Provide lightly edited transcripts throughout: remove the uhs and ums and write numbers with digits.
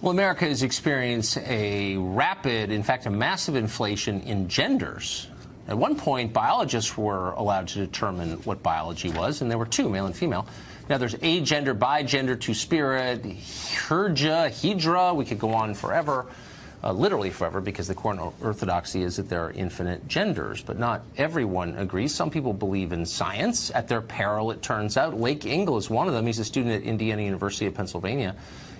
Well, America has experienced a rapid, in fact, a massive inflation in genders. At one point, biologists were allowed to determine what biology was, and there were two, male and female. Now there's agender, bigender, two-spirit, hydra. We could go on forever, literally forever, because the core orthodoxy is that there are infinite genders. But not everyone agrees. Some people believe in science. At their peril, it turns out. Lake Engel is one of them. He's a student at Indiana University of Pennsylvania.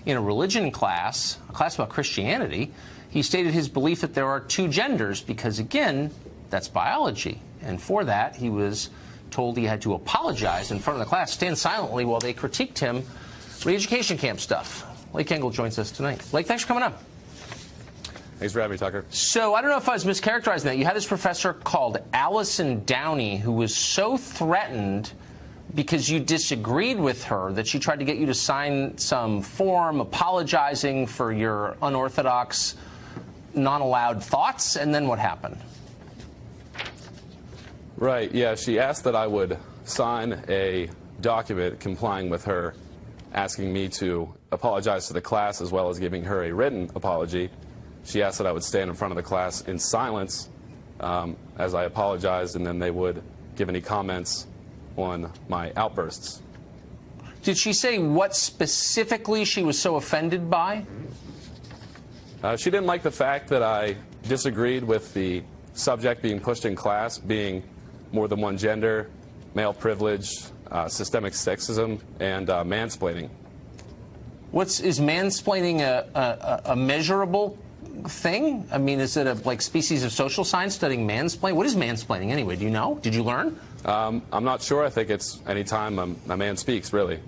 In a religion class, a class about Christianity, he stated his belief that there are two genders because, again, that's biology. And for that, he was told he had to apologize in front of the class, stand silently while they critiqued him. Re-education camp stuff. Lake Engel joins us tonight. Lake, thanks for coming up. Thanks for having me, Tucker. So I don't know if I was mischaracterizing that. You had this professor called Allison Downey who was so threatened because you disagreed with her that she tried to get you to sign some form apologizing for your unorthodox, non-allowed thoughts. And then what happened? Right, yeah, she asked that I would sign a document complying with her asking me to apologize to the class as well as giving her a written apology. She asked that I would stand in front of the class in silence as I apologized, and then they would give any comments on my outbursts. Did she say what specifically she was so offended by? She didn't like the fact that I disagreed with the subject being pushed in class being more than one gender, male privilege, systemic sexism, and mansplaining. Is mansplaining a measurable thing? I mean, is it a like species of social science studying mansplaining? What is mansplaining anyway? Do you know? Did you learn? I'm not sure. I think it's any time a man speaks, really.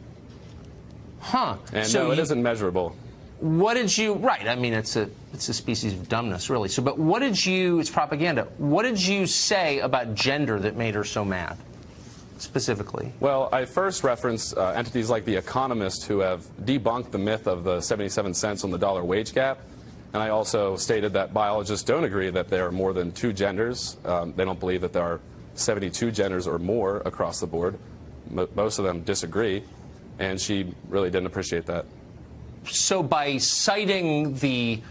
Huh. And so no, it isn't measurable. What did you, right, I mean, it's a species of dumbness, really. So, but what did you, it's propaganda, what did you say about gender that made her so mad, specifically? Well, I first referenced entities like The Economist who have debunked the myth of the 77 cents on the dollar wage gap. And I also stated that biologists don't agree that there are more than two genders. They don't believe that there are 72 genders or more across the board. Most of them disagree, and she really didn't appreciate that. So by citing the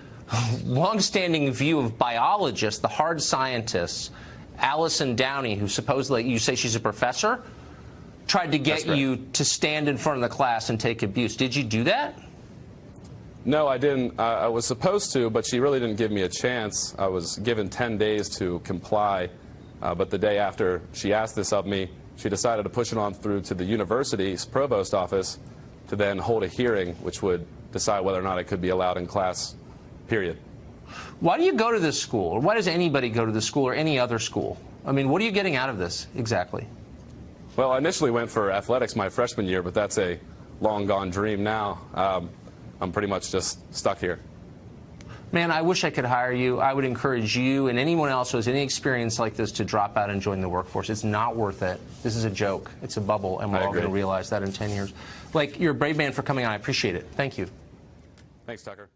longstanding view of biologists, the hard scientists, Allison Downey, who supposedly, you say she's a professor, tried to get you to stand in front of the class and take abuse. Did you do that? No, I didn't. I was supposed to, but she really didn't give me a chance. I was given 10 days to comply, but the day after she asked this of me, she decided to push it on through to the university's provost office to then hold a hearing, which would decide whether or not it could be allowed in class, period. Why do you go to this school? Or why does anybody go to this school or any other school? I mean, what are you getting out of this exactly? Well, I initially went for athletics my freshman year, but that's a long-gone dream now. I'm pretty much just stuck here. Man, I wish I could hire you. I would encourage you and anyone else who has any experience like this to drop out and join the workforce. It's not worth it. This is a joke. It's a bubble, and we're all going to realize that in 10 years. Like, you're a brave man for coming on. I appreciate it. Thank you. Thanks, Tucker.